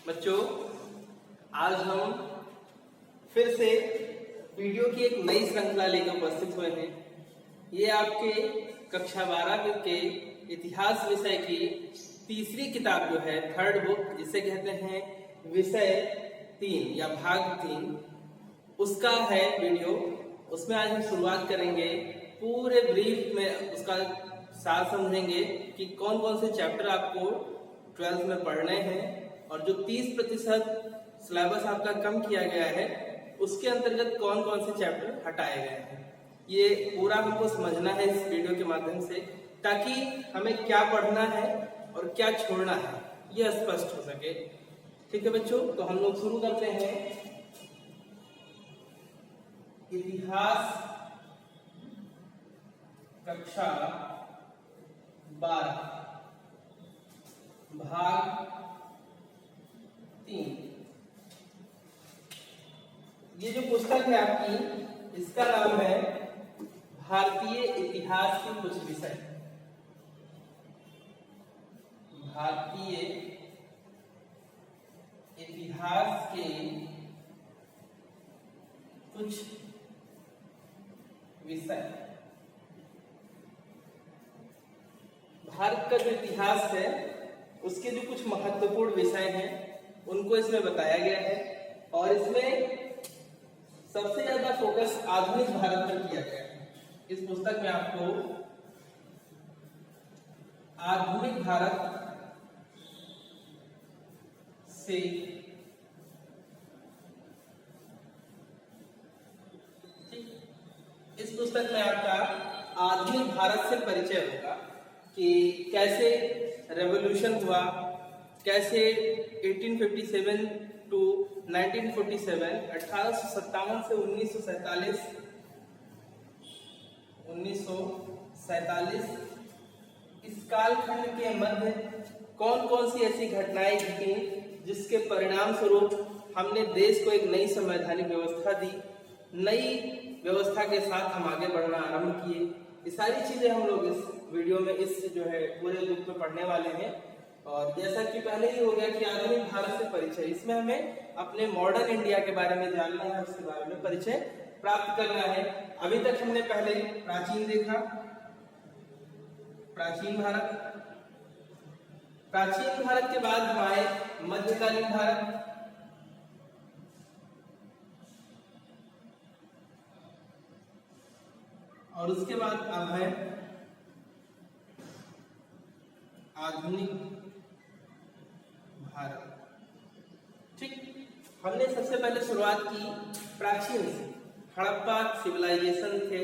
बच्चों, आज हम फिर से वीडियो की एक नई श्रृंखला लेकर उपस्थित हुए हैं। ये आपके कक्षा 12 के इतिहास विषय की तीसरी किताब जो है, थर्ड बुक, जिसे कहते हैं विषय 3 या भाग 3, उसका है वीडियो। उसमें आज हम शुरुआत करेंगे, पूरे ब्रीफ में उसका सार समझेंगे कि कौन कौन से चैप्टर आपको 12th में पढ़ने हैं और जो 30% सिलेबस आपका कम किया गया है उसके अंतर्गत कौन कौन से चैप्टर हटाए गए हैं। ये पूरा हमको समझना है इस वीडियो के माध्यम से, ताकि हमें क्या पढ़ना है और क्या छोड़ना है ये स्पष्ट हो सके। ठीक है बच्चों, तो हम लोग शुरू करते हैं। इतिहास कक्षा 12 भाग 3। ये जो पुस्तक है आपकी, इसका नाम है भारतीय इतिहास के कुछ विषय। भारतीय इतिहास के कुछ विषय। भारत का जो इतिहास है उसके जो कुछ महत्वपूर्ण विषय हैं उनको इसमें बताया गया है, और इसमें सबसे ज्यादा फोकस आधुनिक भारत पर किया गया है। इस पुस्तक में आपको आधुनिक भारत से इस पुस्तक में आपका आधुनिक भारत से परिचय होगा कि कैसे रेवोल्यूशन हुआ, कैसे 1857 टू 1947, 1857 से 1947 इस कालखंड के मध्य कौन कौन सी ऐसी घटनाएं घटी जिसके परिणाम स्वरूप हमने देश को एक नई संवैधानिक व्यवस्था दी, नई व्यवस्था के साथ हम आगे बढ़ना आरंभ किए। ये सारी चीजें हम लोग इस वीडियो में, इस जो है पूरे बुक में पढ़ने वाले हैं। और जैसा कि पहले ही हो गया कि आधुनिक भारत से परिचय, इसमें हमें अपने मॉडर्न इंडिया के बारे में जानना है, उसके बारे में परिचय प्राप्त करना है। अभी तक हमने पहले प्राचीन देखा, प्राचीन भारत। प्राचीन भारत के बाद हम आए मध्यकालीन भारत, और उसके बाद अब है आधुनिक भारत। ठीक, हमने सबसे पहले शुरुआत की प्राचीन से। हड़प्पा सिविलाइजेशन थे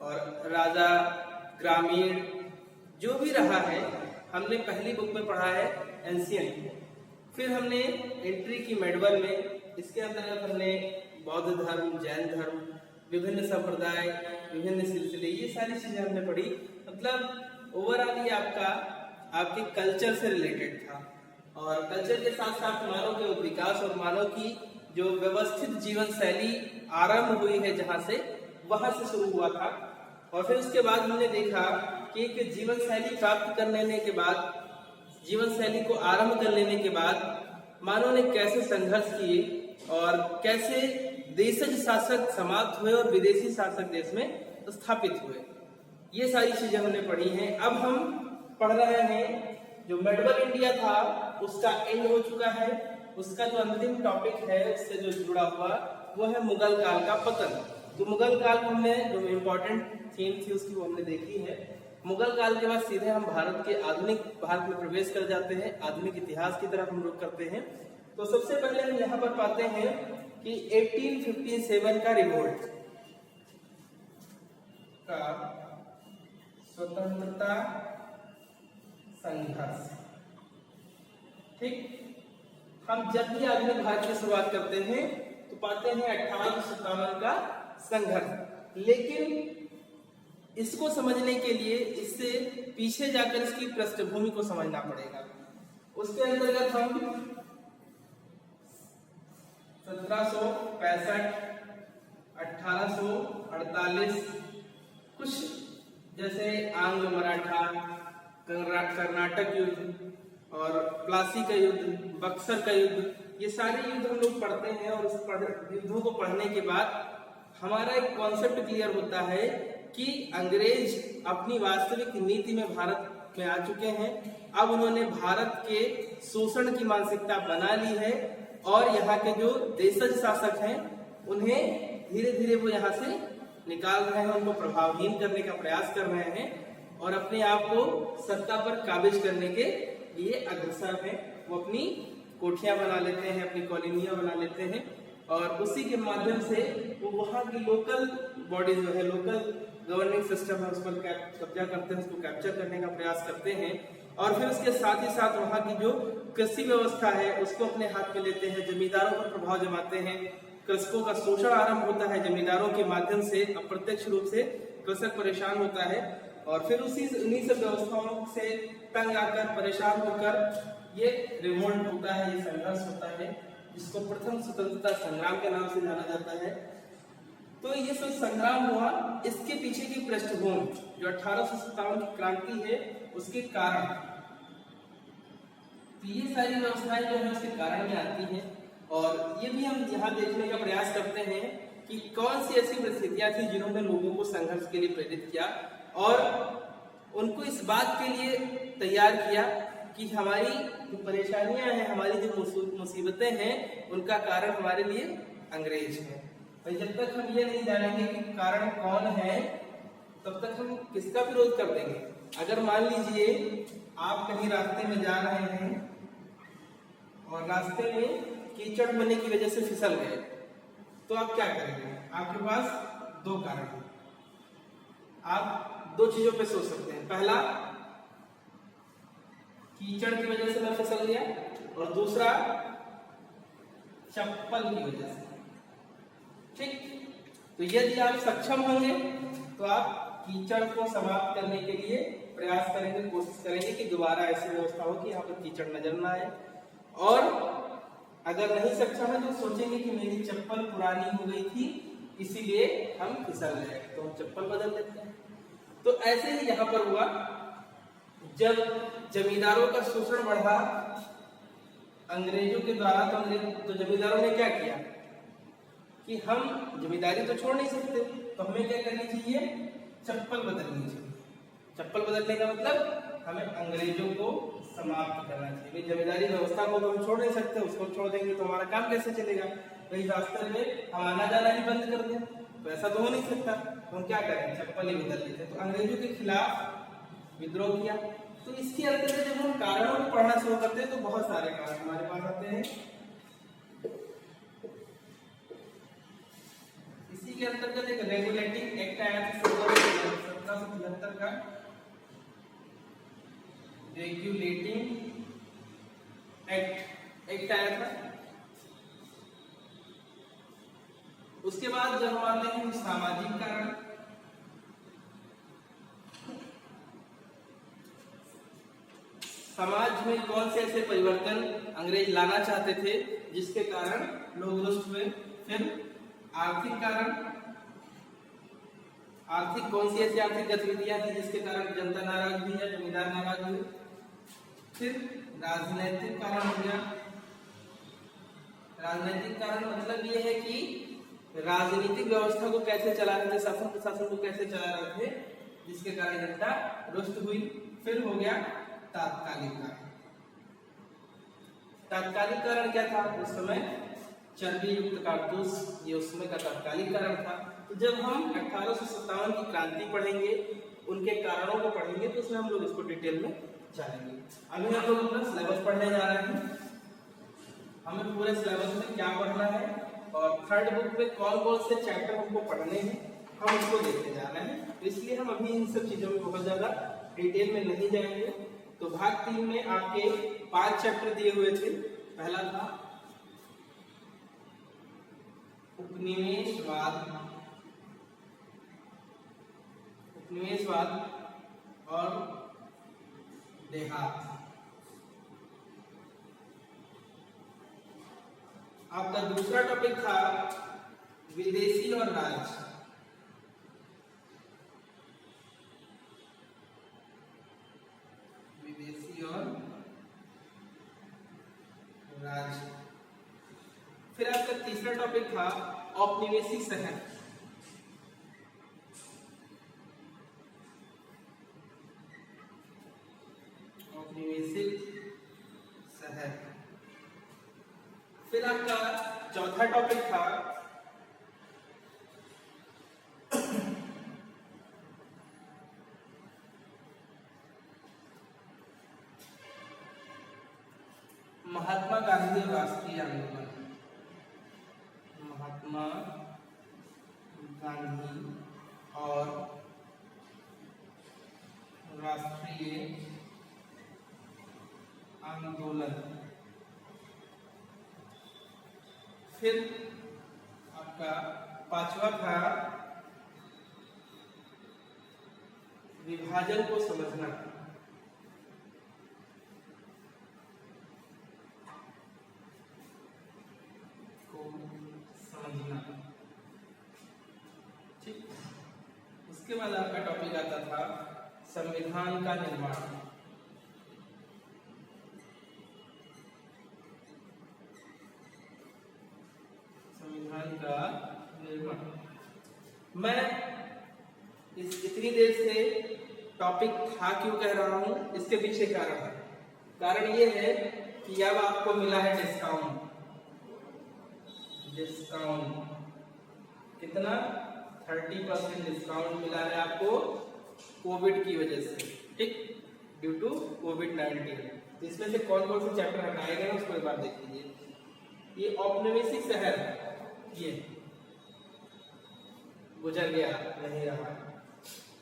और राजा, ग्रामीण, जो भी रहा है हमने पहली बुक में पढ़ा है एंशिएंट। फिर हमने एंट्री की मेडवल में, इसके अंतर्गत हमने बौद्ध धर्म, जैन धर्म, विभिन्न संप्रदाय, विभिन्न सिलसिले, ये सारी चीजें हमने पढ़ी। मतलब ओवरऑल ये आपके कल्चर से रिलेटेड था, और कल्चर के साथ साथ मानव के विकास और मानव की जो व्यवस्थित जीवन शैली आरंभ हुई है जहां से, वहां से शुरू हुआ था। और फिर उसके बाद हमने देखा कि एक जीवन शैली प्राप्त कर लेने के बाद, जीवन शैली को आरंभ कर लेने के बाद मानव ने कैसे संघर्ष किए और कैसे देशज शासक समाप्त हुए और विदेशी शासक देश में स्थापित हुए। ये सारी चीजें हमने पढ़ी हैं। अब हम पढ़ रहे हैं जो मेडवल इंडिया था उसका एंड हो चुका है। उसका जो अंतिम टॉपिक है उससे जो जुड़ा हुआ वो है मुगल काल का पतन। तो मुगल काल में हमने जो इम्पोर्टेंट थीम थी उसकी वो हमने देखी है। मुगल काल के बाद सीधे हम भारत के आधुनिक भारत में प्रवेश कर जाते हैं, आधुनिक इतिहास की तरफ हम रुख करते हैं। तो सबसे पहले हम यहाँ पर पाते हैं कि 1857 का रिवोल्ट का स्वतंत्रता संघर्ष। ठीक, हम जब भी आधुनिक भारत की शुरुआत करते हैं तो पाते हैं 1857 का संघर्ष। लेकिन इसको समझने के लिए इससे पीछे जाकर इसकी पृष्ठभूमि को समझना पड़ेगा। उसके अंतर्गत हम 1765, 1848, कुछ जैसे आंग्ल मराठा, कर्नाटक युद्ध, और प्लासी का युद्ध, बक्सर का युद्ध, ये सारे युद्ध हम लोग पढ़ते हैं। और उस युद्धों को पढ़ने के बाद हमारा एक कॉन्सेप्ट क्लियर होता है कि अंग्रेज अपनी वास्तविक नीति में भारत में आ चुके हैं। अब उन्होंने भारत के शोषण की मानसिकता बना ली है और यहाँ के जो देशज शासक हैं उन्हें धीरे धीरे वो यहाँ से निकाल रहे हैं, उनको प्रभावहीन करने का प्रयास कर रहे हैं और अपने आप को सत्ता पर काबिज करने के लिए अग्रसर हैं। वो अपनी कोठियां बना लेते हैं, अपनी कॉलोनियां बना लेते हैं और उसी के माध्यम से वो वहाँ की लोकल बॉडी जो है, लोकल गवर्निंग सिस्टम है, उस पर कब्जा करते हैं, उसको कैप्चर करने का प्रयास करते हैं। और फिर उसके साथ ही साथ वहाँ की जो कृषि व्यवस्था है उसको अपने हाथ में लेते हैं, जमींदारों पर प्रभाव जमाते हैं, कृषकों का शोषण आरंभ होता है जमींदारों के माध्यम से, अप्रत्यक्ष रूप से कृषक परेशान होता है और फिर उन्हीं सब व्यवस्थाओं से तंग आकर, परेशान होकर ये रिवोल्ट होता है, ये संघर्ष होता है, जिसको प्रथम स्वतंत्रता संग्राम के नाम से जाना जाता है। तो ये सब संग्राम हुआ, इसके पीछे की पृष्ठभूमि जो 1857 की क्रांति है उसके कारण, तो ये सारी व्यवस्थाएं जो है उसके कारण में आती हैं। और ये भी हम यहाँ देखने का प्रयास करते हैं कि कौन सी ऐसी परिस्थितियां थी जिन्होंने लोगों को संघर्ष के लिए प्रेरित किया और उनको इस बात के लिए तैयार किया कि हमारी जो परेशानियां हैं, हमारी जो मुसीबतें हैं, उनका कारण हमारे लिए अंग्रेज हैं। तो जब तक हम ये नहीं जानेंगे कि कारण कौन है तब तक हम किसका विरोध कर देंगे। अगर मान लीजिए आप कहीं रास्ते में जा रहे हैं और रास्ते में कीचड़ होने की वजह से फिसल गए तो आप क्या करेंगे? आपके पास दो कारण हैं, आप दो चीजों पे सोच सकते हैं। पहला, कीचड़ की वजह से मैं फिसल गया और दूसरा चप्पल की वजह से। ठीक, तो यदि आप सक्षम होंगे तो आप कीचड़ को समाप्त करने के लिए प्रयास करेंगे, कोशिश करेंगे कि दोबारा ऐसी व्यवस्था हो कि यहाँ पर कीचड़ नजर ना आए। और अगर नहीं सक्षम है तो सोचेंगे कि मेरी चप्पल पुरानी हो गई थी इसीलिए हम फिसल गए, तो हम चप्पल बदल लेते हैं। तो ऐसे ही यहाँ पर हुआ, जब जमींदारों का शोषण बढ़ा अंग्रेजों के द्वारा, तो जमींदारों ने क्या किया कि हम जमींदारी तो छोड़ नहीं सकते, तो हमें क्या करनी चाहिए? चप्पल बदलनी चाहिए। चप्पल बदलने का मतलब हमें अंग्रेजों को समाप्त करना चाहिए। जमींदारी व्यवस्था को तो हम छोड़ नहीं सकते, उसको छोड़ देंगे तो हमारा काम कैसे चलेगा? वही रास्ते में हम आना जाना ही बंद कर दें तो ऐसा तो हो नहीं सकता, तो हम क्या करें? चप्पल ही बदल लेते। तो अंग्रेजों के खिलाफ विद्रोह किया। तो इसके अंतर्गत जब हम कारणों को पढ़ना शुरू करते हैं तो बहुत सारे कारण हमारे पास आते हैं। इसी के अंतर्गत एक रेगुलेटिंग एक्ट आया था 1773 का, रेगुलेटिंग एक्ट आया था। उसके बाद जब हम आते हैं सामाजिक कारण, समाज में कौन से ऐसे परिवर्तन अंग्रेज लाना चाहते थे जिसके कारण लोग रुष्ट हुए। फिर आर्थिक कारण, आर्थिक कौन सी ऐसी आर्थिक गतिविधियां थी जिसके कारण जनता नाराज हुई या जमींदार नाराज हुए। फिर राजनीतिक कारण हो गया। राजनीतिक कारण मतलब ये है कि राजनीतिक व्यवस्था को कैसे चला रहे थे, शासन प्रशासन को कैसे चला रहे थे, जिसके कारण जनता रुष्ट हुई। फिर हो गया तात्कालिक कारण। तात्कालिक कारण क्या था? उस समय चर्बी युक्त कारतूस, ये उस समय का तात्कालिक कारण था। तो जब हम 1857 की क्रांति पढ़ेंगे, उनके कारणों को पढ़ेंगे तो उसमें हम लोग इसको डिटेल में जानेंगे। अभी हम लोग अपना सिलेबस पढ़ने जा रहे हैं, हमें पूरे सिलेबस में क्या पढ़ना है और थर्ड बुक में कौन कौन से चैप्टर हमको पढ़ने हैं, हम उसको देखते जा रहे हैं। तो इसलिए हम अभी इन सब चीजों में बहुत ज्यादा डिटेल में नहीं जाएंगे। तो भाग 3 में आपके 5 चैप्टर दिए हुए थे। पहला था उपनिवेशवाद, उपनिवेशवाद और देहात। आपका दूसरा टॉपिक था विदेशी और राज्य। विदेशी और राज्य। फिर आपका तीसरा टॉपिक था औपनिवेशिक शहर। औपनिवेशिक शहर। फिर आपका चौथा टॉपिक था महात्मा गांधी राष्ट्रीय आंदोलन। महात्मा गांधी और राष्ट्रीय आंदोलन। फिर आपका पांचवा था विभाजन को समझना। ठीक, उसके बाद आपका टॉपिक आता था संविधान का निर्माण। संविधान का निर्माण। मैं इतनी देर से टॉपिक था क्यों कह रहा हूं, इसके पीछे कारण है। कारण ये है कि अब आपको मिला है डिस्काउंट। कितना? 30% डिस्काउंट मिला है आपको कोविड की वजह से। ठीक, ड्यू टू कोविड-19। तो इसमें से कौन कौन से चैप्टर हटाए गए उसको एक बार देख लीजिए। ये औपनिवेशिक शहर ये गुजर गया, नहीं रहा।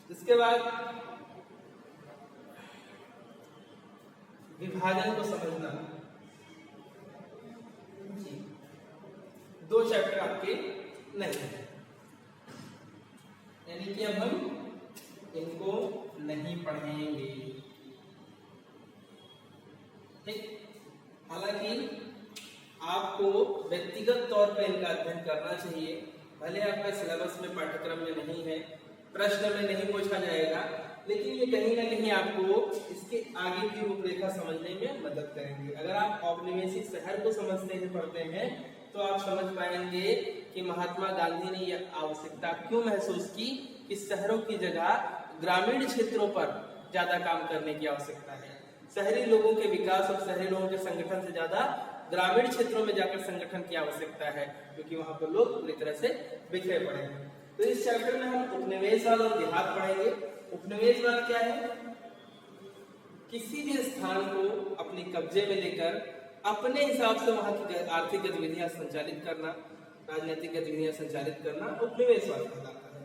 इसके बाद विभाजन को समझना। दो चैप्टर आपके नहीं है, यानी कि अब हम इनको नहीं पढ़ेंगे। ठीक, हालांकि आपको व्यक्तिगत तौर पर इनका अध्ययन करना चाहिए। भले आपका सिलेबस में पाठ्यक्रम में नहीं है, प्रश्न में नहीं पूछा जाएगा, लेकिन ये कहीं ना कहीं आपको इसके आगे की रूपरेखा समझने में मदद करेंगे। अगर आप औपनिवेशिक शहर को समझते हैं, पढ़ते हैं, तो आप समझ पाएंगे कि महात्मा गांधी ने यह आवश्यकता क्यों महसूस की कि शहरों की जगह ग्रामीण क्षेत्रों पर ज्यादा काम करने की आवश्यकता है। शहरी लोगों के विकास और शहरी लोगों के संगठन से ज्यादा ग्रामीण क्षेत्रों में जाकर संगठन की आवश्यकता है, क्योंकि वहां पर लोग पूरी तरह से बिखरे पड़े हैं। तो इस चैप्टर में हम उपनिवेशवाद और देहात पढ़ेंगे। उपनिवेशवाद क्या है? किसी भी स्थान को अपने कब्जे में लेकर अपने हिसाब से वहां की आर्थिक गतिविधियां संचालित करना, राजनीतिक गतिविधियां संचालित करना उपनिवेशवाद कहलाता है।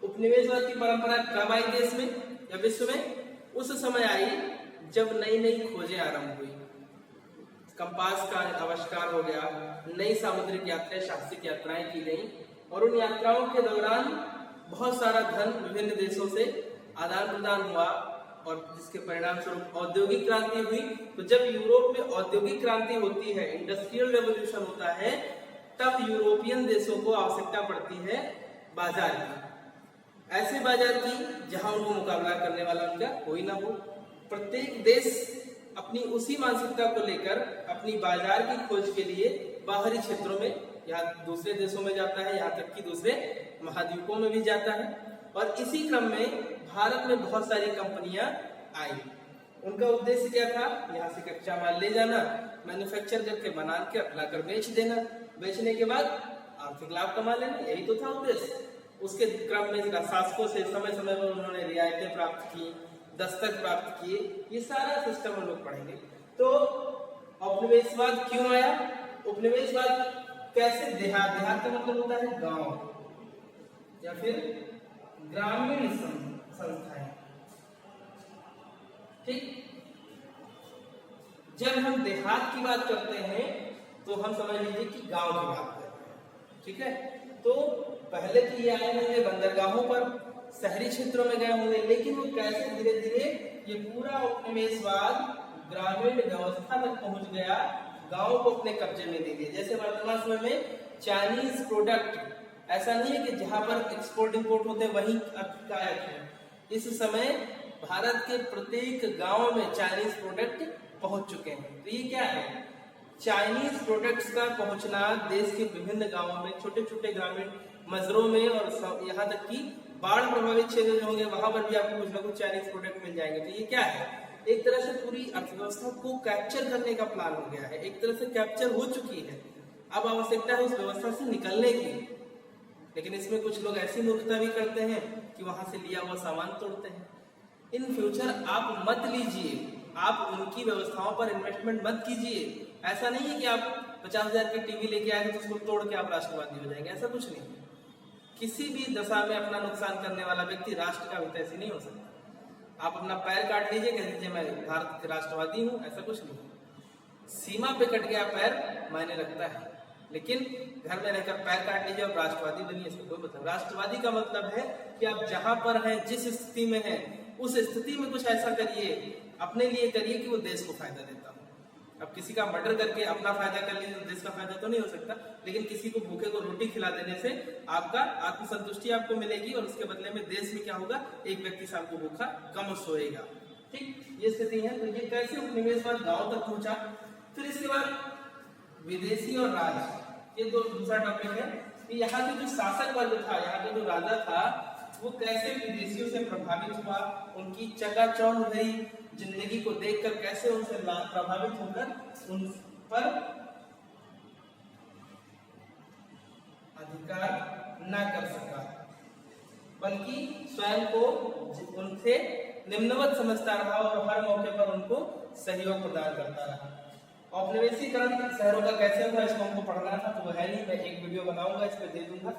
उपनिवेशवाद की परंपरा कब आई देश में या विश्व में? उस समय आई जब नई नई खोजें आरंभ हुई, कंपास का आविष्कार हो गया, नई सामुद्रिक यात्राएं, साहसिक यात्राएं की गई, और उन यात्राओं के दौरान बहुत सारा धन विभिन्न देशों से आदान प्रदान हुआ, और जिसके परिणाम स्वरूप औद्योगिक क्रांति हुई। तो जब यूरोप में औद्योगिक क्रांति होती है, इंडस्ट्रियल रेवोल्यूशन होता है, तब यूरोपियन देशों को आवश्यकता पड़ती है बाजार की, ऐसे बाजार की जहां उनको मुकाबला करने वाला उनका कोई ना हो। प्रत्येक देश अपनी उसी मानसिकता को लेकर अपनी बाजार की खोज के लिए बाहरी क्षेत्रों में या दूसरे देशों में जाता है, यहाँ तक कि दूसरे महाद्वीपों में भी जाता है। और इसी क्रम में भारत में बहुत सारी कंपनियां आई। उनका उद्देश्य क्या था? यहाँ से कच्चा माल ले जाना, मैन्युफैक्चर करके बना के लाकर बेच देना, बेचने के बाद आर्थिक लाभ कमा लेना, यही तो था उद्देश्य। उसके क्रम में शासकों से समय समय पर उन्होंने रियायतें प्राप्त की, दस्तक प्राप्त किए। ये सारा सिस्टम हम लोग पढ़ेंगे। तो औपनिवेशवाद क्यों आया? उपनिवेशवाद कैसे? देहात का मतलब होता है गांव या फिर ग्रामीण संस्थाएं। ठीक, जब हम देहात की बात करते हैं तो हम समझ लीजिए कि गांव की बात करते हैं। ठीक है, तो पहले तो ये आए होंगे बंदरगाहों पर, शहरी क्षेत्रों में गए होंगे, लेकिन वो कैसे धीरे धीरे ये पूरा उपनिवेशवाद ग्रामीण व्यवस्था तक पहुंच गया, गांव को अपने कब्जे में दे दिया। जैसे वर्तमान समय में चाइनीज प्रोडक्ट, ऐसा नहीं है कि जहां पर एक्सपोर्ट इंपोर्ट होते हैं वहीं कायक है। इस समय भारत के प्रत्येक गांव में चाइनीज प्रोडक्ट पहुंच चुके हैं। तो ये क्या है? चाइनीज प्रोडक्ट्स का पहुंचना देश के विभिन्न गांवों में, छोटे छोटे ग्रामीण मजरों में और यहाँ तक कि बाढ़ प्रभावित क्षेत्र जो होंगे वहां पर भी आपको कुछ ना कुछ चाइनीज प्रोडक्ट मिल जाएंगे। तो ये क्या है, एक तरह से पूरी अर्थव्यवस्था को कैप्चर करने का प्लान हो गया है, एक तरह से कैप्चर हो चुकी है। अब आवश्यकता है उस व्यवस्था से निकलने की। लेकिन इसमें कुछ लोग ऐसी मूर्खता भी करते हैं कि वहां से लिया हुआ सामान तोड़ते हैं। इन फ्यूचर आप मत लीजिए, आप उनकी व्यवस्थाओं पर इन्वेस्टमेंट मत कीजिए। ऐसा नहीं है कि आप 50,000 की टीवी लेके आए तो उसको तोड़ के आप राष्ट्रवादी हो जाएंगे, ऐसा कुछ नहीं। किसी भी दशा में अपना नुकसान करने वाला व्यक्ति राष्ट्र का हितैषी नहीं हो सकता। आप अपना पैर काट लीजिए, कह दीजिए मैं भारत के राष्ट्रवादी हूं, ऐसा कुछ नहीं। सीमा पे कट गया पैर मायने रखता है, लेकिन घर में रहकर पैर काट लीजिए और राष्ट्रवादी बनिए, इसका कोई मतलब। राष्ट्रवादी का मतलब है कि आप जहां पर हैं, जिस स्थिति में हैं, उस स्थिति में कुछ ऐसा करिए, अपने लिए करिए कि वो देश को फायदा देता हो। अब किसी का मर्डर करके अपना फायदा कर लीजिए तो देश का फायदा तो नहीं हो सकता, लेकिन किसी को भूखे को रोटी खिला देने से आपका आत्मसंतुष्टि आपको मिलेगी और उसके बदले में देश में क्या होगा, एक व्यक्ति शाम को भूखा कम सोएगा। ठीक, ये स्थिति है। तो ये कैसे उपनिवेशवाद गांव तक पहुंचा। फिर इसके बाद विदेशी और राज, ये दूसरा टॉपिक है कि यहाँ के जो शासक वर्ग था, यहाँ का जो राजा था, वो कैसे विदेशियों से प्रभावित हुआ, उनकी चकाचौंध भरी जिंदगी को देखकर कैसे उनसे प्रभावित होकर उन पर अधिकार न कर सका, बल्कि स्वयं को उनसे निम्नवत समझता रहा और हर मौके पर उनको सहयोग प्रदान करता रहा। औपनिवेशीकरण शहरों का कैसे हुआ, इसको हमको पढ़ना था, तो वो है नहीं, मैं एक वीडियो बनाऊंगा, इस पे दे दूंगा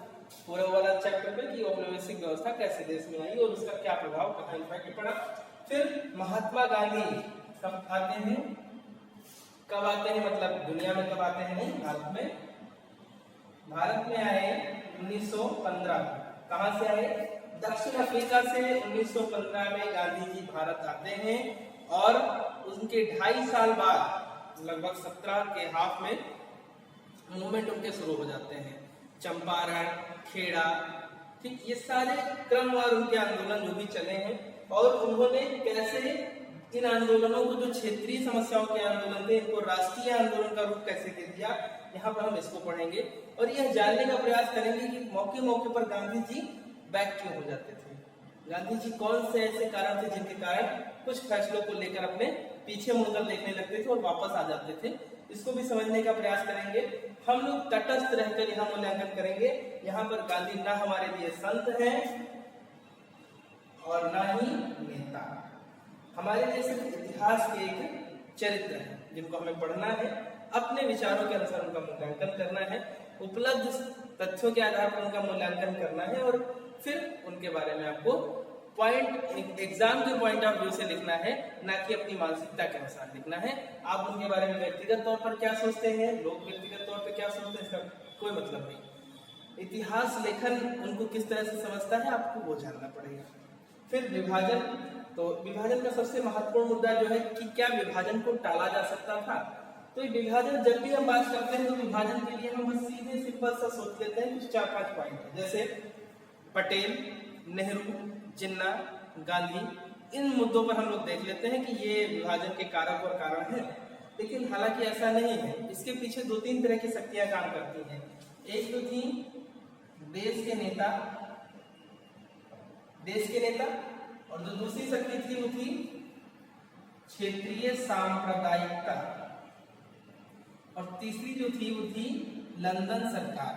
पूरा वाला चैप्टर पे कि औपनिवेशिक व्यवस्था कैसे देश में आई और उसका क्या प्रभाव, कहाँ इम्पैक्ट पड़ा। फिर महात्मा गांधी कब आते हैं, कब आते हैं मतलब दुनिया में कब आते हैं, नहीं भारत में आए 1915। कहां से आए, दक्षिण अफ्रीका से 1915 में गांधी जी भारत आते हैं और उनके 2.5 साल बाद लगभग 17 के हाफ में मूवमेंट उनके शुरू हो जाते हैं। चंपारण, खेड़ा, ठीक, ये सारे क्रमवार उनके आंदोलन जो भी चले हैं और उन्होंने कैसे इन आंदोलनों को, जो क्षेत्रीय समस्याओं के आंदोलन थे, इनको राष्ट्रीय आंदोलन का रूप कैसे दे दिया, यहाँ पर हम इसको पढ़ेंगे और यह जानने का प्रयास करेंगे कि मौके मौके पर गांधी जी बैक क्यों हो जाते थे। गांधी जी कौन से ऐसे कारण थे जिनके कारण कुछ फैसलों को लेकर अपने पीछे मुड़कर देखने लगते थे और वापस आ जाते थे, इसको भी समझने का प्रयास करेंगे। हम लोग तटस्थ रहकर यहाँ मूल्यांकन करेंगे। यहाँ पर गांधी ना हमारे लिए संत हैं और ना ही नेता, हमारे लिए सिर्फ इतिहास के एक चरित्र है जिनको हमें पढ़ना है, अपने विचारों के अनुसार उनका मूल्यांकन करना है, उपलब्ध तथ्यों के आधार पर उनका मूल्यांकन करना है और फिर उनके बारे में आपको पॉइंट, एग्जाम के पॉइंट ऑफ व्यू से लिखना है, ना कि अपनी मानसिकता के अनुसार लिखना है। आप उनके बारे में व्यक्तिगत तौर पर क्या सोचते हैं, लोग व्यक्तिगत तौर पर क्या सोचते हैं, इसका कोई मतलब नहीं। इतिहास लेखन उनको किस तरह से समझता है, आपको वो जानना पड़ेगा। फिर विभाजन, तो विभाजन का सबसे महत्वपूर्ण मुद्दा जो है कि क्या विभाजन को टाला जा सकता था। तो विभाजन जब भी हम बात करते हैं तो विभाजन के लिए हम बस सीधे सिंपल सा सोच लेते हैं कुछ 4-5 पॉइंट, जैसे पटेल, नेहरू, जिन्ना, गांधी, इन मुद्दों पर हम लोग देख लेते हैं कि ये विभाजन के कारक और कारण हैं। लेकिन हालांकि ऐसा नहीं है, इसके पीछे 2-3 तरह की शक्तियां काम करती हैं। एक तो थी देश के नेता और जो दूसरी शक्ति थी वो थी क्षेत्रीय सांप्रदायिकता और तीसरी जो थी वो थी लंदन सरकार।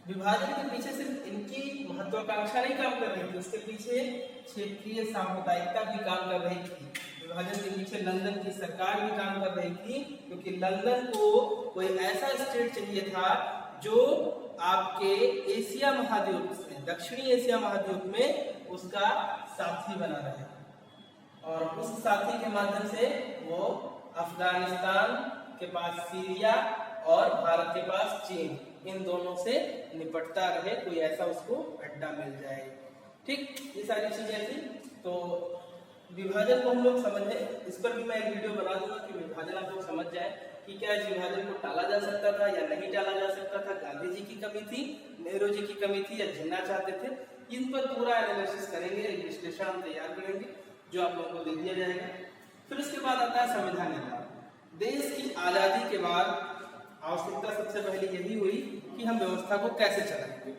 विभाजन के पीछे सिर्फ इनकी महत्वाकांक्षा नहीं काम कर रही थी, उसके पीछे क्षेत्रीय सांप्रदायिकता भी काम कर रही थी। विभाजन के पीछे लंदन की सरकार भी काम कर रही थी, क्योंकि लंदन को कोई ऐसा स्टेट चाहिए था जो आपके एशिया महाद्वीप में, दक्षिणी एशिया महाद्वीप में उसका साथी बना रहे और उस साथी के माध्यम से वो अफगानिस्तान के पास सीरिया और भारत के पास चीन, इन दोनों से निपटता रहे, कोई ऐसा उसको अड्डा मिल जाए। ठीक, ये सारी चीजें थी। तो विभाजन को हम लोग समझे, इस पर भी मैं एक वीडियो बना दूंगा कि विभाजन आप लोग समझ जाए कि क्या इस विभाजन को टाला जा सकता था या नहीं टाला जा सकता था, गांधी जी की कमी थी, नेहरू जी की कमी थी या जिन्ना चाहते थे। इन पर पूरा एनालिसिस करेंगे, एक विश्लेषण हम तैयार करेंगे जो आप लोगों को दे दिया जाएगा। फिर उसके बाद आता है संविधान निर्माण। देश की आजादी के बाद आवश्यकता सबसे पहले यही हुई कि हम व्यवस्था को कैसे चलाएंगे।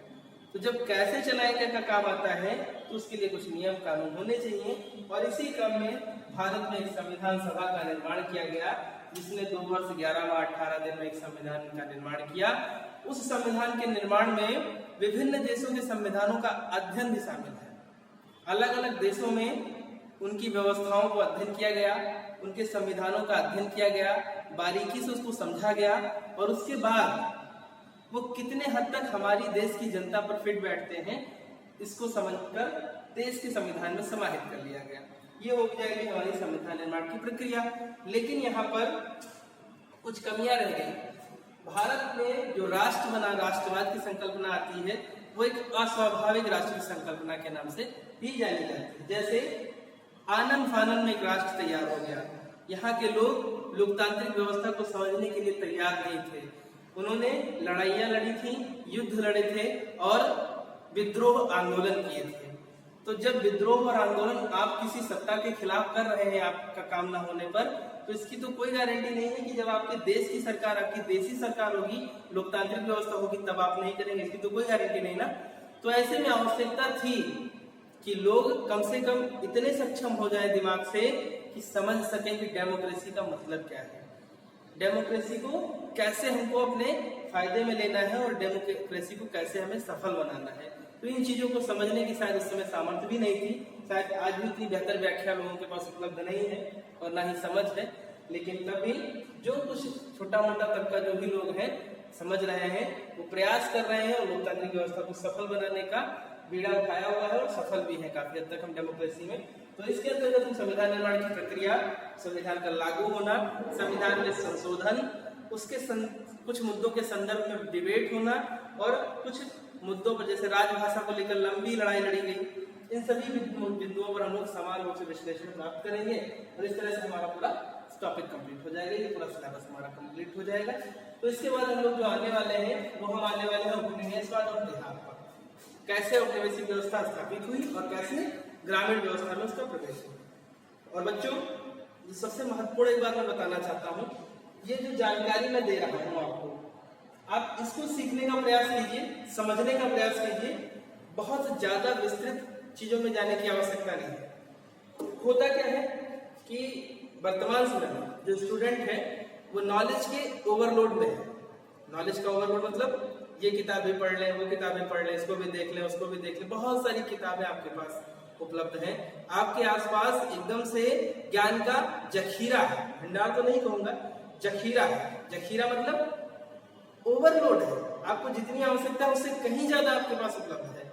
तो जब कैसे चलाएंगे का काम आता है तो उसके लिए कुछ नियम कानून होने चाहिए, और इसी क्रम में भारत में एक संविधान सभा का निर्माण किया गया, जिसने 2 वर्ष 11 माह 18 दिन में एक संविधान का निर्माण किया। उस संविधान के निर्माण में विभिन्न देशों के संविधानों का अध्ययन भी शामिल है। अलग अलग देशों में उनकी व्यवस्थाओं को अध्ययन किया गया, उनके संविधानों का अध्ययन किया गया, बारीकी से उसको समझा गया, और उसके बाद वो कितने हद तक हमारी देश की जनता पर फिट बैठते हैं इसको समझकर देश के संविधान में समाहित कर लिया गया। ये हो जाएगी हमारी संविधान निर्माण की प्रक्रिया। लेकिन यहाँ पर कुछ कमियां रह गई। भारत में जो राष्ट्र बना, राष्ट्रवाद की संकल्पना आती है, वो एक अस्वाभाविक राष्ट्र की संकल्पना के नाम से भी जानी जाती है। जैसे आनन फानन में एक राष्ट्र तैयार हो गया। यहाँ के लोग लोकतांत्रिक व्यवस्था को समझने के लिए तैयार नहीं थे। उन्होंने लड़ाइयाँ लड़ी थी, युद्ध लड़े थे और विद्रोह आंदोलन किए थे। तो जब विद्रोह और आंदोलन आप किसी सत्ता के खिलाफ कर रहे हैं आपका काम ना होने पर, तो इसकी तो कोई गारंटी नहीं है कि जब आपके देश की सरकार, आपकी देशी सरकार होगी, लोकतांत्रिक व्यवस्था होगी, तब आप नहीं करेंगे। इसकी तो कोई गारंटी नहीं ना। तो ऐसे में आवश्यकता थी कि लोग कम से कम इतने सक्षम हो जाए दिमाग से कि समझ सकें कि डेमोक्रेसी का मतलब क्या है, डेमोक्रेसी को कैसे हमको अपने फायदे में लेना है और डेमोक्रेसी को कैसे हमें सफल बनाना है। तो इन चीजों को समझने की शायद उस समय सामर्थ्य भी नहीं थी। शायद आज भी इतनी बेहतर व्याख्या लोगों के पास उपलब्ध नहीं है और ना ही समझ है। लेकिन तब भी जो कुछ छोटा मोटा तबका जो भी लोग हैं समझ रहे हैं, वो प्रयास कर रहे हैं और लोकतांत्रिक व्यवस्था को सफल बनाने का बीड़ा उठाया हुआ है और सफल भी है काफी हद तक हम डेमोक्रेसी में। तो इसके अंतर्गत हम संविधान निर्माण की प्रक्रिया, संविधान का लागू होना, संविधान में संशोधन, उसके कुछ मुद्दों के संदर्भ में डिबेट होना, और कुछ मुद्दों पर जैसे राजभाषा को लेकर लंबी लड़ाई लड़ी गई, इन सभी बिंदुओं पर हम लोग समान रूप से विश्लेषण प्राप्त करेंगे और इस तरह से हमारा पूरा टॉपिक कंप्लीट हो जाएगा, ये पूरा सिलेबस हमारा कंप्लीट हो जाएगा। तो इसके बाद हम लोग जो आने वाले हैं वो हम आने वाले हैं उपनिवेशवाद और देहात पर, कैसे औपनिवेशिक व्यवस्था स्थापित हुई और कैसे ग्रामीण व्यवस्था में उसका प्रवेश हुआ। और बच्चों, सबसे महत्वपूर्ण एक बात मैं बताना चाहता हूँ, ये जो जानकारी मैं दे रहा हूँ आपको, आप इसको सीखने का प्रयास कीजिए, समझने का प्रयास कीजिए। बहुत ज्यादा विस्तृत चीजों में जाने की आवश्यकता नहीं है। होता क्या है कि वर्तमान समय में जो स्टूडेंट है वो नॉलेज के ओवरलोड में है। नॉलेज का ओवरलोड मतलब ये किताबें पढ़ लें, वो किताबें पढ़ लें, इसको भी देख लें, उसको भी देख लें। बहुत सारी किताबें आपके पास उपलब्ध हैं, आपके आसपास एकदम से ज्ञान का जखीरा है। भंडार तो नहीं कहूंगा, जखीरा है। जखीरा मतलब ओवरलोड है, आपको जितनी आवश्यकता है उससे कहीं ज्यादा आपके पास उपलब्ध है।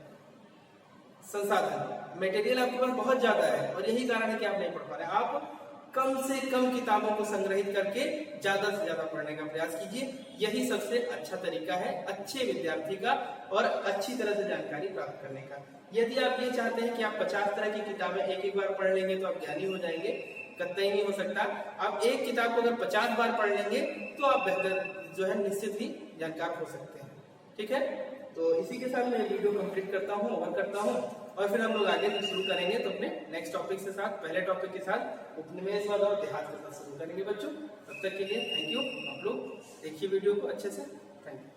संसाधन, मटेरियल आपके पास बहुत ज्यादा है और यही कारण है कि आप नहीं पढ़ पा रहे। आप कम से कम किताबों को संग्रहित करके ज्यादा से ज्यादा पढ़ने का प्रयास कीजिए। यही सबसे अच्छा तरीका है अच्छे विद्यार्थी का और अच्छी तरह से जानकारी प्राप्त करने का। यदि आप ये चाहते हैं कि आप 50 तरह की किताबें एक बार पढ़ लेंगे तो आप ज्ञानी हो जाएंगे, कतई नहीं हो सकता। आप एक किताब को अगर 50 बार पढ़ लेंगे तो आप बेहतर जो है निश्चित ही जानकार हो सकते हैं। ठीक है, तो इसी के साथ मैं वीडियो कंप्लीट करता हूँ, ओवर करता हूँ, और फिर हम लोग आगे शुरू करेंगे तो अपने नेक्स्ट टॉपिक के साथ, पहले टॉपिक के साथ उपनिवेशवाद और देहात के साथ शुरू करेंगे बच्चों। तब तक के लिए थैंक यू। आप लोग देखिए वीडियो को अच्छे से। Thank you.